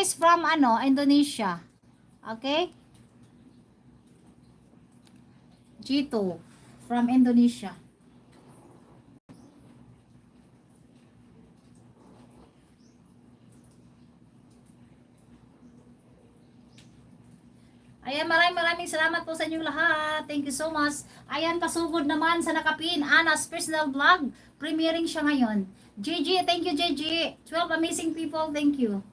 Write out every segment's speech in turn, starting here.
is from ano, Indonesia. Okay? G2 from Indonesia. Ayan, maraming salamat po sa inyong lahat. Thank you so much. Ayan, pasugod naman sa nakapin. Ana's personal vlog. Premiering siya ngayon. JG, thank you JG. 12 amazing people, thank you.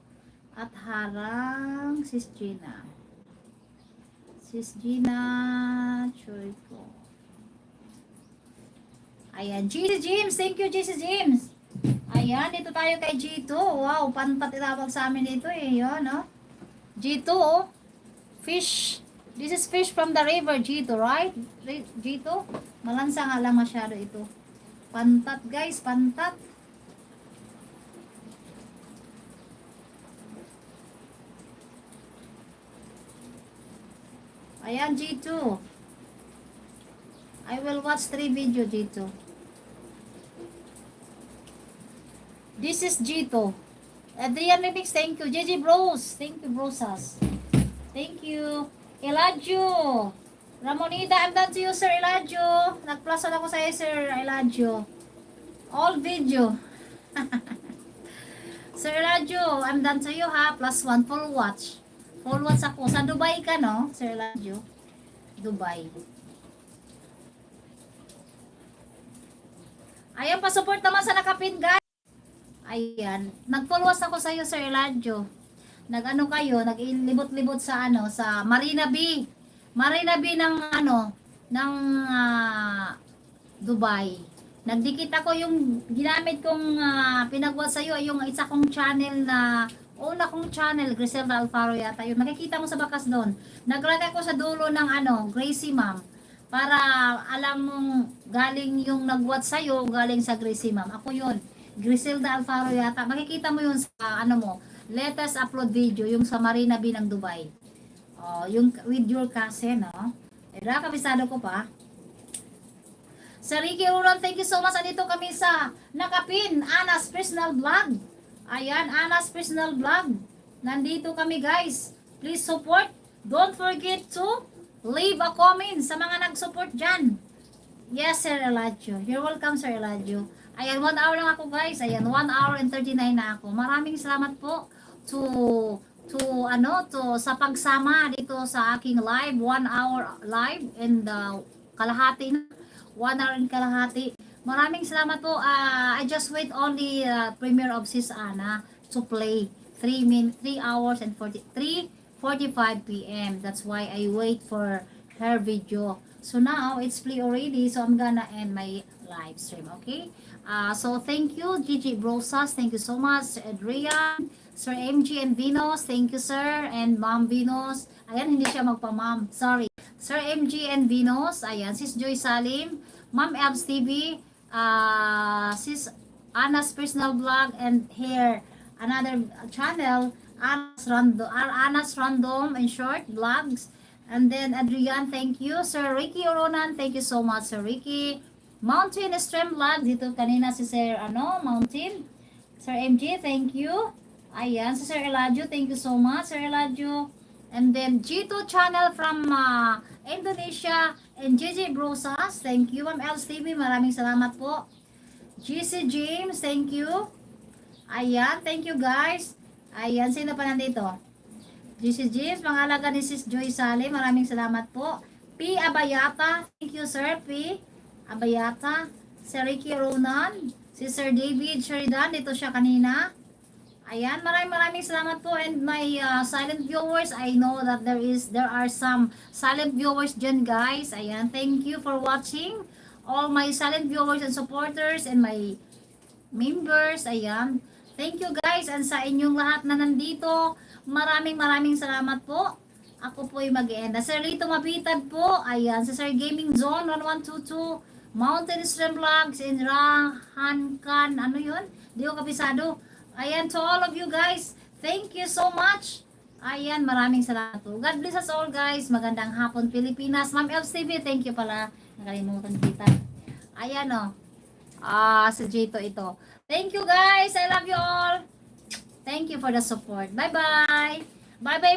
At harang, Sis Gina. Sis Gina, choy ko. Ayan, GC James, thank you GC James. Ayan, dito tayo kay G2. Wow, pantat itawag sa amin dito eh. Yun, no? G2, oh. Fish. This is fish from the river, G2, right? G2? Malansa nga lang masyado ito. Pantat, guys, pantat. Ayan, G2. I will watch 3 video, G2. This is G2. Adrian Remix, thank you. JJ Bros, thank you, Brosas. Thank you. Eladio. Ramonida, I'm done to you, Sir Eladio. Nag-plus ako sa iyo, Sir Eladio. All video. Sir Eladio, I'm done to you, ha. +1, full watch. Full watch ako. Sa Dubai ka, no, Sir Eladio? Dubai. Ayan, pa-support naman sa nakapin, guys. Ayan. Nag-full watch ako sa iyo, Sir Eladio. Nag-ano kayo, nag-libot-libot sa ano, sa Marina Bay. Marina Bay ng ano, ng Dubai. Nagdikit ako yung ginamit kong pinagwa sa iyo, yung isa kong channel na una kong channel, Griselda Alfaro yata. Yung nakikita mo sa bakas doon. Naglagay ko sa dulo ng ano, Gracie Ma'am. Para alam mong galing yung nagwat sa iyo, galing sa Gracie Ma'am. Ako yun, Griselda Alfaro yata. Makikita mo yun sa ano mo, latest upload video, yung sa Marina Bay ng Dubai. Oh, yung with your cousin, no? Kabisado ko pa. Sa Ricky Uron, thank you so much. Andito kami sa nakapin, Ana's personal vlog. Ayan, Ana's personal vlog. Nandito kami, guys. Please support. Don't forget to leave a comment sa mga nag-support dyan. Yes, Sir Eladio. You're welcome, Sir Eladio. Ayan, 1 hour lang ako, guys. Ayan, 1 hour and 39 na ako. Maraming salamat po to sa pagsama dito sa aking live, 1 hour live and kalahati na, 1 hour and kalahati. Maraming salamat po. I just wait only premiere of Sis Ana to play 3 hours and 3:45 p.m. That's why I wait for her video. So now it's play already, so I'm gonna end my live stream, okay? So thank you, Gigi Brosas, thank you so much, Adrian, Sir MG and Venus, thank you, sir, and Ma'am Venus. Ayan, hindi siya magpa-ma'am, sorry. Sir MG and Venus, ayan, Sis Joy Salim, Ma'am Elves TV, Sis Ana's personal vlog, and here, another channel, Ana's Random and Short Vlogs. And then Adrian, thank you. Sir Ricky Oronan, thank you so much, Sir Ricky. Mountain Stream Vlog, dito kanina si Sir Mountain. Sir MG, thank you. Ayan, si Sir Eladio, thank you so much, Sir Eladio. And then G2 channel from Indonesia and JJ Brosas, thank you. Ma'am Els TV, maraming salamat po. GC James, thank you. Ayan, thank you guys. Ayan, sino pa nandito? GC James, pangalaga ni Sis Joy Sale, maraming salamat po. P. Abayata, thank you sir, P. Abayata. Sir Ricky Ronan, si Sir David Sheridan, dito siya kanina. Ayan, maraming salamat po. And my silent viewers, I know that there are some silent viewers dyan guys. Ayan, thank you for watching. All my silent viewers and supporters and my members, ayan. Thank you guys, and sa inyong lahat na nandito, maraming salamat po. Ako po ay mag-end. Sir Lito Mapitad po, ayan. Si Sir Gaming Zone 1122, Mountain Stream Vlogs, and Rahankan, ano yun? Di ko kapisado. Ayan, to all of you guys, thank you so much. Ayan, maraming salamat po. God bless us all guys. Magandang hapon Pilipinas. Ma'am Elves TV, thank you pala. Nakalimutan kita. Ayan o. Sa J2 ito. Thank you guys. I love you all. Thank you for the support. Bye-bye. Bye-bye